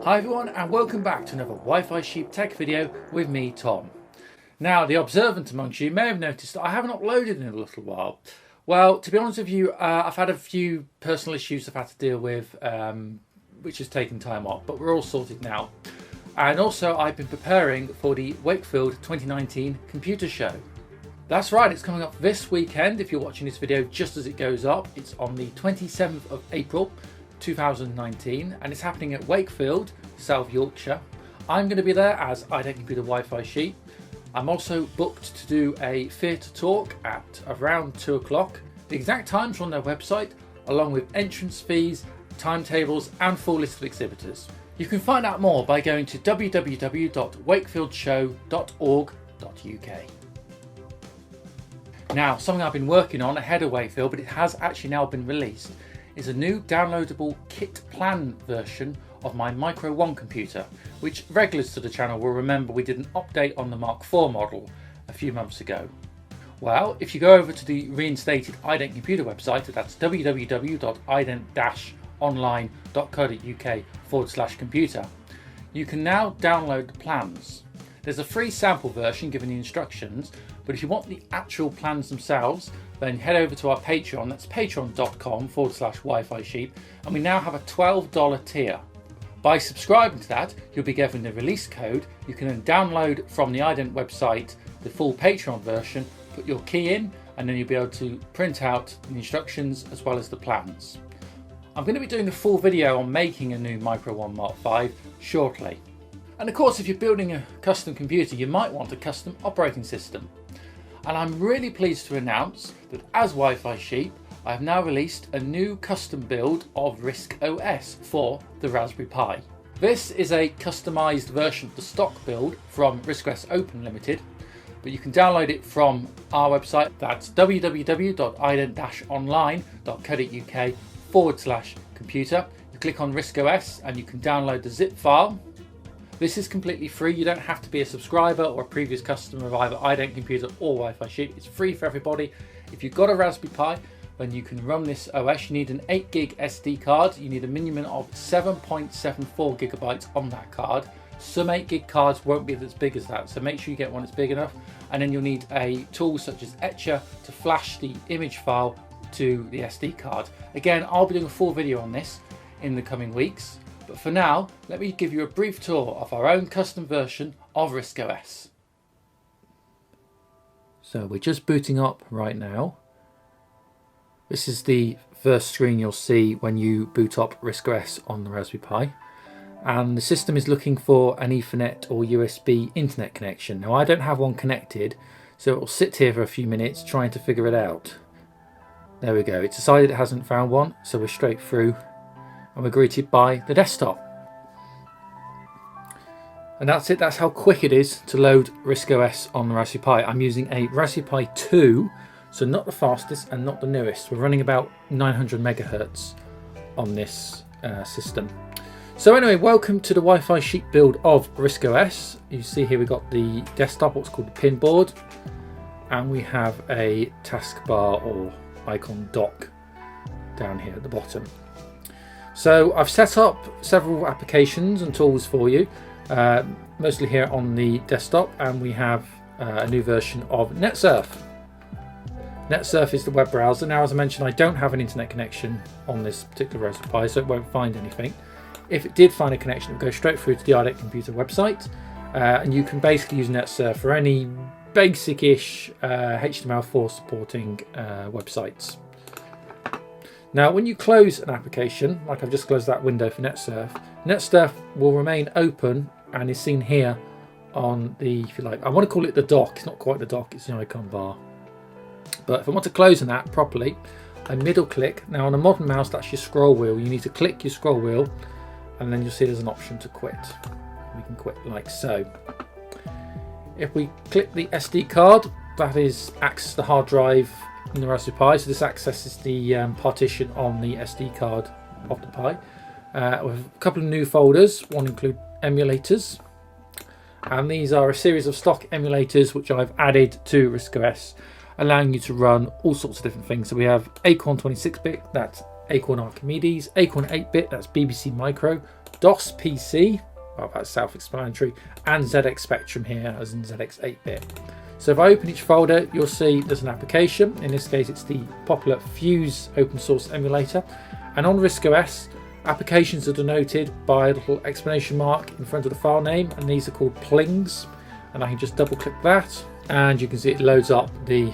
Hi everyone, and welcome back to another Wi-Fi Sheep Tech video with me, Tom. Now, the observant amongst you may have noticed that I haven't uploaded in a little while. Well, to be honest with you, I've had a few personal issues I've had to deal with, which has taken time off, but we're all sorted now. And also, I've been preparing for the Wakefield 2019 computer show. That's right, it's coming up this weekend. If you're watching this video just as it goes up, it's on the 27th of April 2019, and it's happening at Wakefield, South Yorkshire. I'm going to be there as IDEC Computer Wi-Fi Sheep. I'm also booked to do a theatre talk at around 2 o'clock. The exact times are on their website, along with entrance fees, timetables and full list of exhibitors. You can find out more by going to www.wakefieldshow.org.uk. Now, something I've been working on ahead of Wakefield, but it has actually now been released, is a new downloadable kit plan version of my Micro 1 computer, which regulars to the channel will remember we did an update on the Mark IV model a few months ago. Well, if you go over to the reinstated IDEC computer website, that's www.ident-online.co.uk/computer, you can now download the plans. There's a free sample version giving the instructions, but if you want the actual plans themselves, then head over to our Patreon, that's patreon.com/Wi-Fi Sheep, and we now have a $12 tier. By subscribing to that, you'll be given the release code. You can then download from the IDENT website the full Patreon version, put your key in, and then you'll be able to print out the instructions as well as the plans. I'm going to be doing a full video on making a new Micro 1 Mark V shortly. And of course, if you're building a custom computer, you might want a custom operating system. And I'm really pleased to announce that as Wi-Fi Sheep, I have now released a new custom build of RISC OS for the Raspberry Pi. This is a customized version of the stock build from RISC OS Open Limited, but you can download it from our website, that's www.ident-online.co.uk/computer. You click on RISC OS and you can download the zip file. This is completely free. You don't have to be a subscriber or a previous customer of either IDENT Computer or Wi-Fi Sheep. It's free for everybody. If you've got a Raspberry Pi, then you can run this OS. You need an 8 gig SD card. You need a minimum of 7.74 gigabytes on that card. Some 8 gig cards won't be as big as that, so make sure you get one that's big enough. And then you'll need a tool such as Etcher to flash the image file to the SD card. Again, I'll be doing a full video on this in the coming weeks. But for now, let me give you a brief tour of our own custom version of RISC OS. So we're just booting up right now. This is the first screen you'll see when you boot up RISC OS on the Raspberry Pi. And the system is looking for an Ethernet or USB internet connection. Now I don't have one connected, so it will sit here for a few minutes trying to figure it out. There we go, it's decided it hasn't found one, so we're straight through. And we're greeted by the desktop. And that's it, that's how quick it is to load RISC OS on the Raspberry Pi. I'm using a Raspberry Pi 2, so not the fastest and not the newest. We're running about 900 megahertz on this system. So anyway, welcome to the Wi-Fi Sheep build of RISC OS. You see here we've got the desktop, what's called the pin board, and we have a taskbar or icon dock down here at the bottom. So I've set up several applications and tools for you, mostly here on the desktop, and we have a new version of NetSurf. NetSurf is the web browser. Now, as I mentioned, I don't have an internet connection on this particular Raspberry Pi, so it won't find anything. If it did find a connection, it would go straight through to the IDEC Computer website, and you can basically use NetSurf for any basic-ish HTML4 supporting websites. Now, when you close an application, like I've just closed that window for NetSurf, NetSurf will remain open and is seen here on the, if you like, I want to call it the dock. It's not quite the dock, it's the icon bar. But if I want to close an app properly, I middle click. Now on a modern mouse, that's your scroll wheel. You need to click your scroll wheel and then you'll see there's an option to quit. We can quit like so. If we click the SD card, that is access the hard drive in the Raspberry Pi, so this accesses the partition on the SD card of the Pi. We have a couple of new folders. One include emulators, and these are a series of stock emulators which I've added to RISC OS, allowing you to run all sorts of different things. So we have Acorn 26-bit, that's Acorn Archimedes, Acorn 8-bit, that's BBC Micro, DOS PC, well, that's self-explanatory, and ZX Spectrum here, as in ZX 8-bit. So if I open each folder, you'll see there's an application. In this case, it's the popular Fuse open source emulator. And on RISC OS, applications are denoted by a little exclamation mark in front of the file name, and these are called plings. And I can just double click that, and you can see it loads up the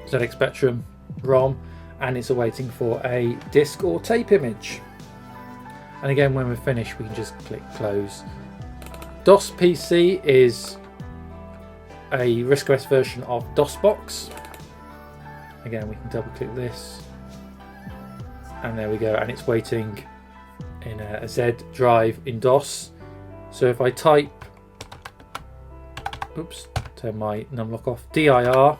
ZX Spectrum ROM, and it's awaiting for a disk or tape image. And again, when we're finished, we can just click close. DOS PC is a RISC OS version of DOSBox. Again, we can double click this, and there we go, and it's waiting in a Z drive in DOS. So if I type, oops, turn my numlock off, dir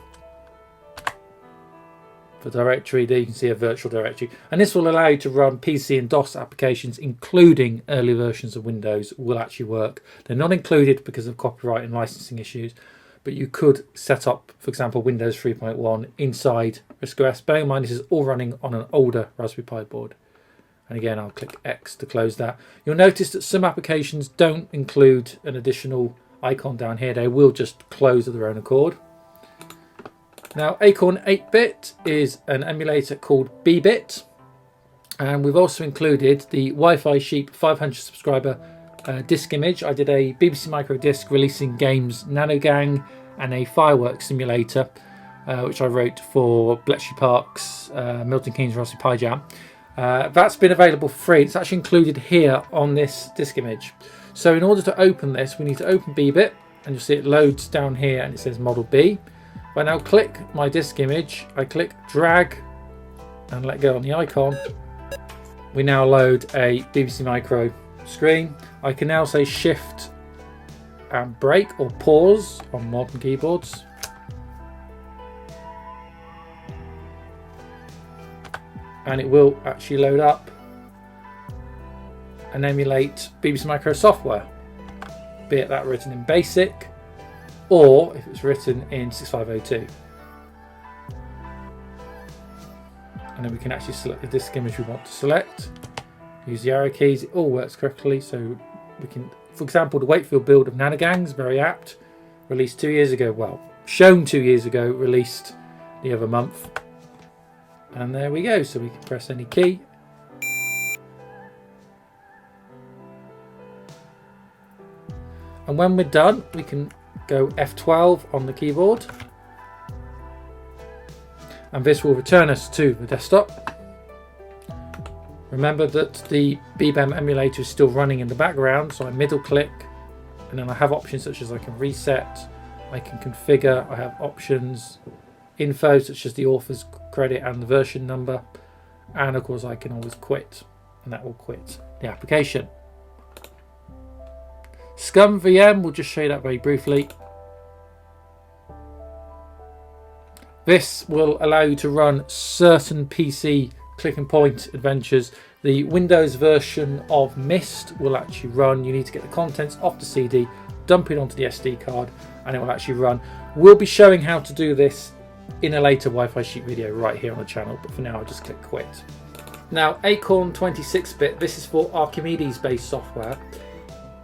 for directory, there you can see a virtual directory, and this will allow you to run PC and DOS applications, including early versions of Windows will actually work. They're not included because of copyright and licensing issues, but you could set up, for example, Windows 3.1 inside RISC OS. Bear in mind, this is all running on an older Raspberry Pi board. And again, I'll click X to close that. You'll notice that some applications don't include an additional icon down here. They will just close of their own accord. Now, Acorn 8-bit is an emulator called B-bit. And we've also included the Wi-Fi Sheep 500 subscriber disk image. I did a BBC Micro disc releasing games Nano Gang and a fireworks simulator, which I wrote for Bletchley Park's Milton Keynes Raspberry Pi Jam. That's been available for free. It's actually included here on this disk image. So in order to open this, we need to open B-bit, and you'll see it loads down here and it says Model B. If I now click my disk image, I click drag and let go on the icon, we now load a BBC Micro screen. I can now say shift and break or pause on modern keyboards. And it will actually load up and emulate BBC Micro software, be it that written in BASIC or if it's written in 6502. And then we can actually select the disk image we want to select. Use the arrow keys, it all works correctly. So we can, for example, the Wakefield build of Nanogang is very apt. Released 2 years ago, well, shown 2 years ago, released the other month. And there we go, so we can press any key. And when we're done, we can go F12 on the keyboard. And this will return us to the desktop. Remember that the BBEM emulator is still running in the background, so I middle click, and then I have options such as I can reset, I can configure, I have options, info such as the author's credit and the version number, and of course I can always quit, and that will quit the application. Scum VM, we'll just show you that very briefly. This will allow you to run certain PC click and point adventures. The Windows version of Myst will actually run. You need to get the contents off the CD, dump it onto the SD card, and it will actually run. We'll be showing how to do this in a later Wi-Fi Sheep video right here on the channel, but for now I'll just click quit. Now, Acorn 26-bit, this is for Archimedes based software.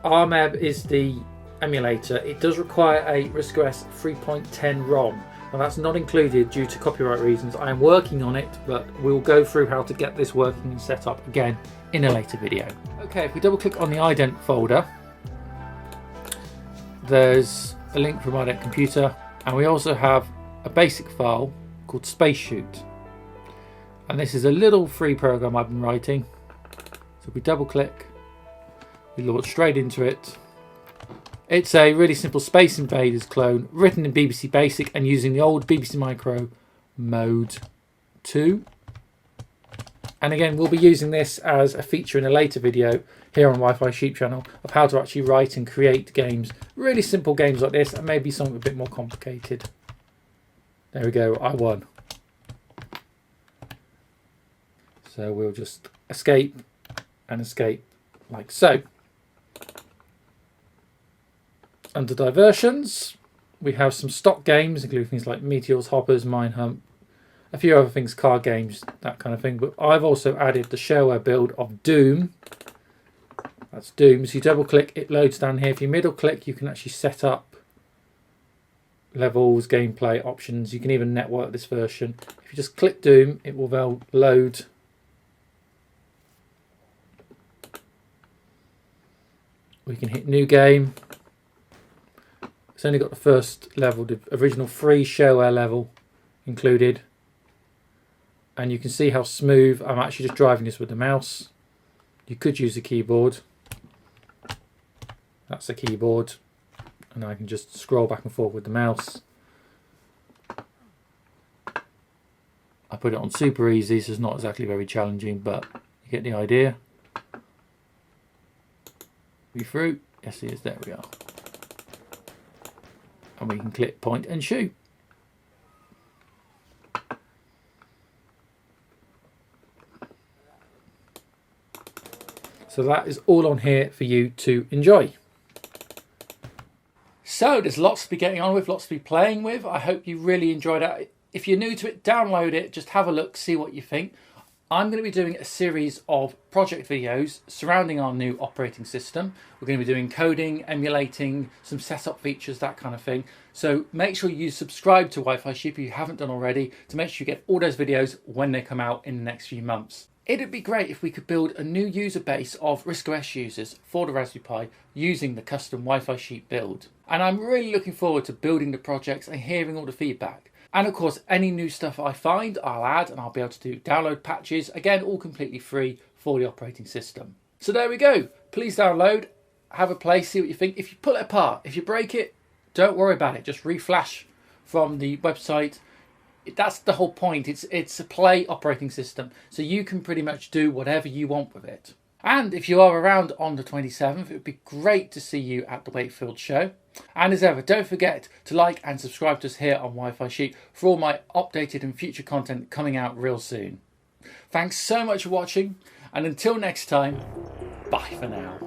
RMEB is the emulator. It does require a RISC OS 3.10 ROM. Now that's not included due to copyright reasons. I am working on it, but we'll go through how to get this working and set up again in a later video. Okay, if we double click on the ident folder, there's a link from ident computer, and we also have a basic file called Spaceshoot. And this is a little free program I've been writing. So if we double click, we launch straight into it. It's a really simple Space Invaders clone written in BBC Basic and using the old BBC Micro Mode 2. And again, we'll be using this as a feature in a later video here on Wi-Fi Sheep channel of how to actually write and create games. Really simple games like this, and maybe something a bit more complicated. There we go, I won. So we'll just escape and escape like so. Under diversions, we have some stock games, including things like Meteors, Hoppers, Mine Hump, a few other things, card games, that kind of thing. But I've also added the shareware build of Doom. That's Doom. So you double click, it loads down here. If you middle click, you can actually set up levels, gameplay options. You can even network this version. If you just click Doom, it will well load. We can hit new game. It's only got the first level, the original free shareware level included. And you can see how smooth. I'm actually just driving this with the mouse. You could use a keyboard. That's the keyboard. And I can just scroll back and forth with the mouse. I put it on super easy, so it's not exactly very challenging, but you get the idea. We through. Yes, it is. There we are. And we can click point and shoot. So that is all on here for you to enjoy. So there's lots to be getting on with, lots to be playing with. I hope you really enjoyed it. If you're new to it, download it, just have a look, see what you think. I'm going to be doing a series of project videos surrounding our new operating system. We're going to be doing coding, emulating, some setup features, that kind of thing. So make sure you subscribe to Wi-Fi Sheep if you haven't done already, to make sure you get all those videos when they come out in the next few months. It'd be great if we could build a new user base of RISC OS users for the Raspberry Pi using the custom Wi-Fi Sheep build. And I'm really looking forward to building the projects and hearing all the feedback. And of course, any new stuff I find, I'll add, and I'll be able to do download patches, again, all completely free for the operating system. So there we go. Please download, have a play, see what you think. If you pull it apart, if you break it, don't worry about it. Just reflash from the website. That's the whole point. It's a play operating system, so you can pretty much do whatever you want with it. And if you are around on the 27th, it would be great to see you at the Wakefield show. And as ever, don't forget to like and subscribe to us here on Wi-Fi Sheep for all my updated and future content coming out real soon. Thanks so much for watching, and until next time, bye for now.